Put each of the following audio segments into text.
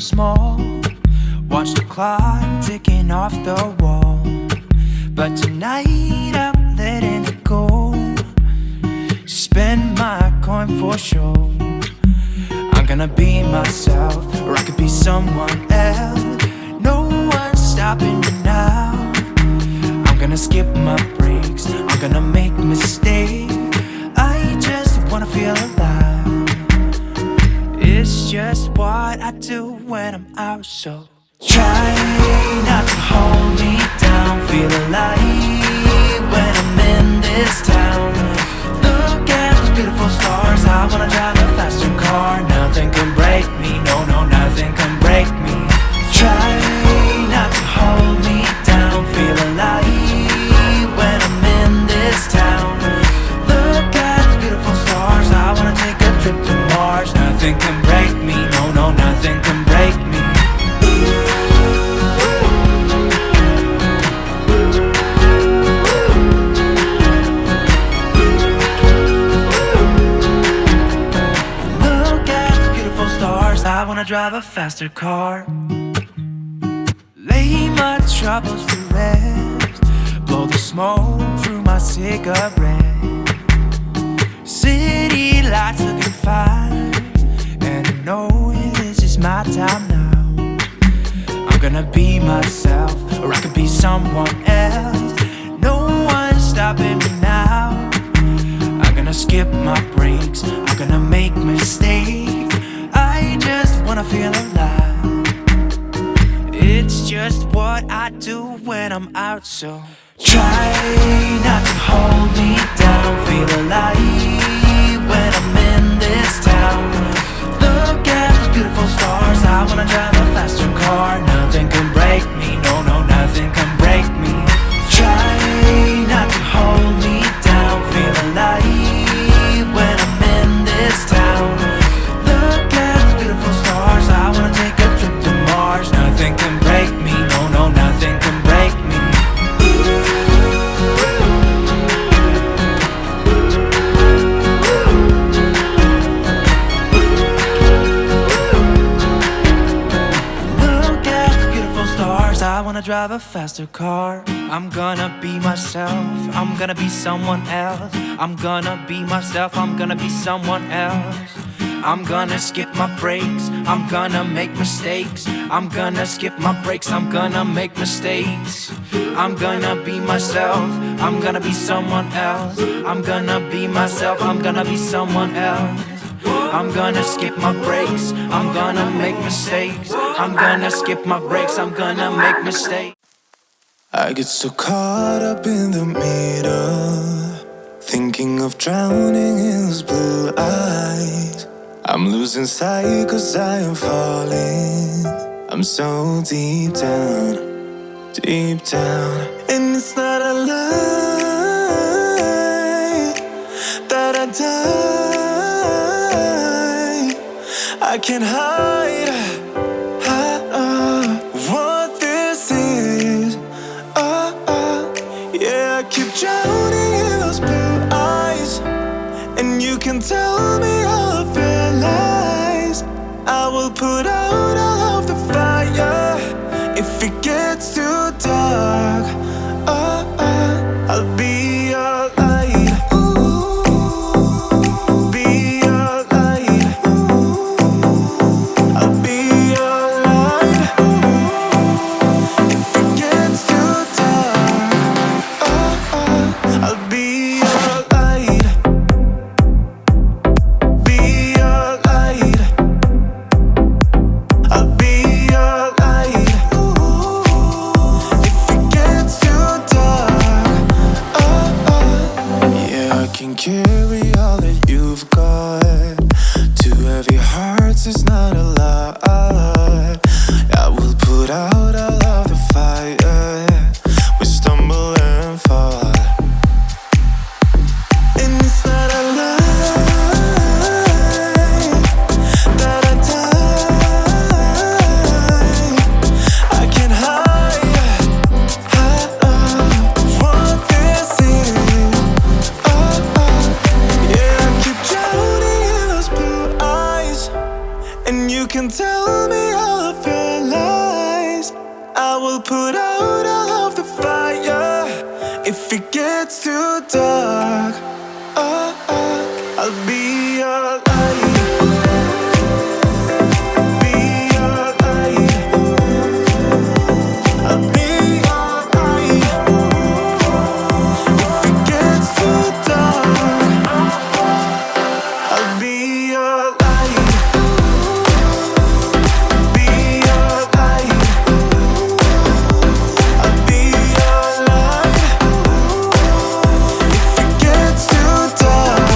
small. Watch the clock ticking off the wall. But tonight I'm letting it go. Spend my coin for sure. I'm gonna be myself, or I could be someone else. No one's stopping me now. I'm gonna skip my breaks, I'm gonna make mistakes. I just wanna feel alive. It's just what I do when I'm out, so try not to hold me down. Feel alive when I'm in this town. Look at those beautiful stars. I wanna drive a faster car. Nothing can break me, no, no, nothing can break me. Try not to hold me down. Feel alive when I'm in this town. Look at those beautiful stars. I wanna take a trip to Mars. Nothing can break me, no, no, nothing can break me. I wanna drive a faster car. Lay my troubles to rest. Blow the smoke through my cigarette. City lights looking fine, and I know this is my time now. I'm gonna be myself, or I could be someone else. No one's stopping me now. I'm gonna skip my breaks, I'm gonna make mistakes. I just wanna feel alive. It's just what I do when I'm out, so try not to hold me down. Feel alive when I'm in this town. Look at those beautiful stars. I wanna drive a faster car. Nothing can break me, no, no, nothing can break me. Try not to hold me down. Feel alive when I'm in this town. I wanna take a trip to Mars. Nothing can break me, no, no, nothing can break me. Look at the beautiful stars. I wanna drive a faster car. I'm gonna be myself, I'm gonna be someone else. I'm gonna be myself, I'm gonna be someone else. I'm gonna skip my breaks, I'm gonna make mistakes. I'm gonna skip my breaks, I'm gonna make mistakes. I'm gonna be myself, I'm gonna be someone else. I'm gonna be myself, I'm gonna be someone else. I'm gonna skip my breaks, I'm gonna make mistakes. I'm gonna skip my breaks, I'm gonna make mistakes. I get so caught up in the middle, thinking of drowning in those blue eyes. I'm losing sight 'cause I am falling. I'm so deep down, deep down. And it's not a lie that I die. I can't hide what this is. Yeah, I keep drowning in those blue eyes, and you can tell me all of your lies. I will put out all of the fire if it gets too dark. I'll be your light. Be your light. I'll be your light. If it gets too dark, I'll be your light. Be your light. I'll be your light. If it gets too dark, yeah, I can carry all that you've got. Two heavy hearts is not a lot. I will put out all of the fire. We stumble and fall. And it's not a lie that I die. I can't hide what this is. Yeah. If it gets too dark, I'll be your light. Be your light. I'll be your light. If it gets too dark, I'll be your light. Be your light. I'll be your light. If it gets too dark,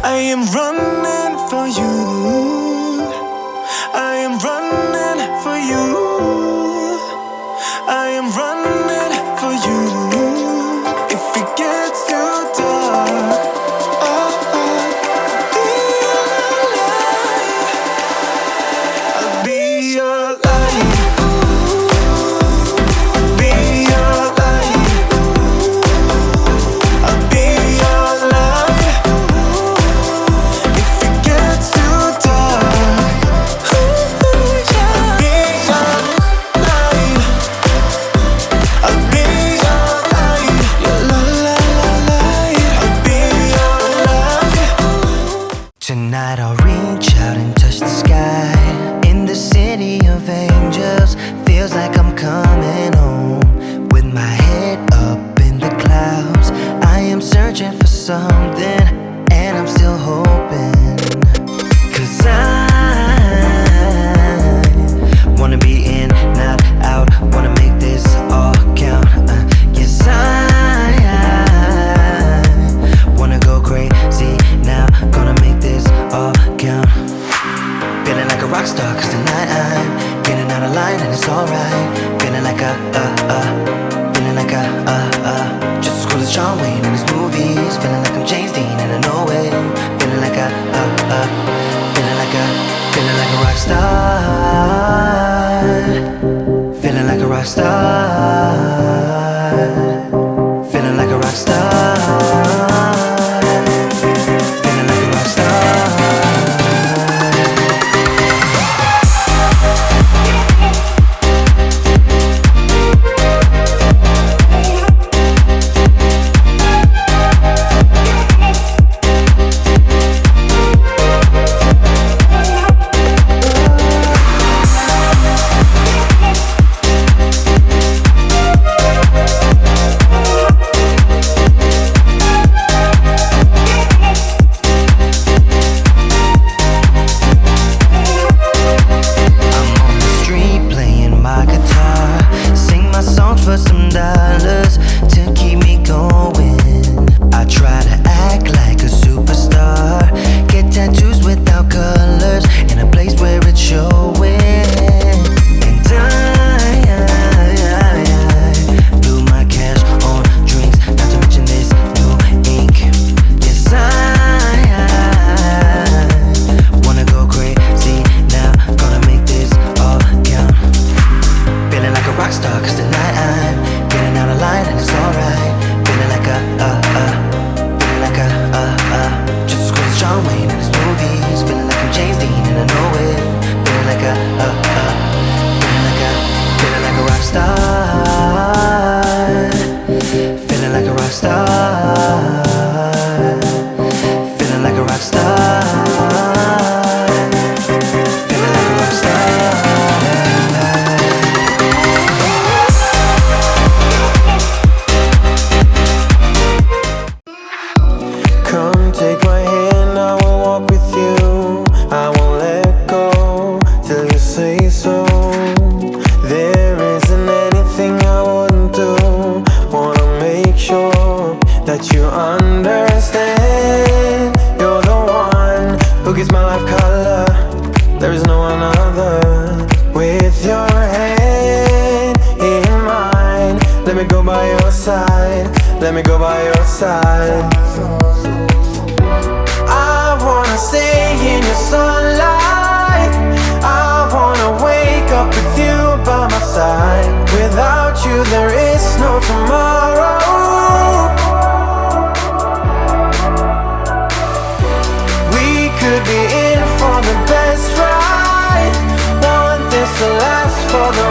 I am running for you. I am running for you. I am running for you. If it gets too dark, I'll be your light. Be your light. I'll be your light. If it gets too dark, I'll be your light. I'll be your light. Your light. I'll be your light. Tonight I'll reach out and touch the sky. In the city of angels, feels like I'm coming home. With my head up in the clouds, I am searching for something, and I'm still hoping. 'Cause I wanna be in, not out, wanna make this all count. Yes, I wanna go crazy now, gonna make this all count. Feeling like a rock star, 'cause tonight I'm getting out of line and it's alright. Feeling like feeling like just as cool as John Wayne in his movies. Feeling like I'm James Dean and I know it. Feeling like feeling like a rock star. Feeling like a rock star. Feeling like a rock star. Feeling like a rock star. I'm on the street playing my guitar, sing my songs for some dollars to keep me going. I try to act like a superstar, get tattoos without colors in a place where it's showing. And I blew my cash on drinks, not to mention this new ink. Yes, I wanna go crazy now, gonna make this all count. Feeling like a rock star, 'cause tonight I'm getting out of line and it's alright. Feeling like feeling like just as cool as John Wayne in his movies. Feeling like I'm James Dean and I know it. Feeling like feeling like a rock star. Feeling like a rock star. Feeling like a rock star. Feeling like a rock star. Come take my hand, I will walk with you. I won't let go till you say so. There isn't anything I wouldn't do. Wanna make sure that you understand. You're the one who gives my life color. There is no one other. With your hand in mine, let me go by your side. Let me go by your side. I wanna stay in your sunlight. I wanna wake up with you by my side. Without you there is no tomorrow. We could be in for the best ride. Want this to last for the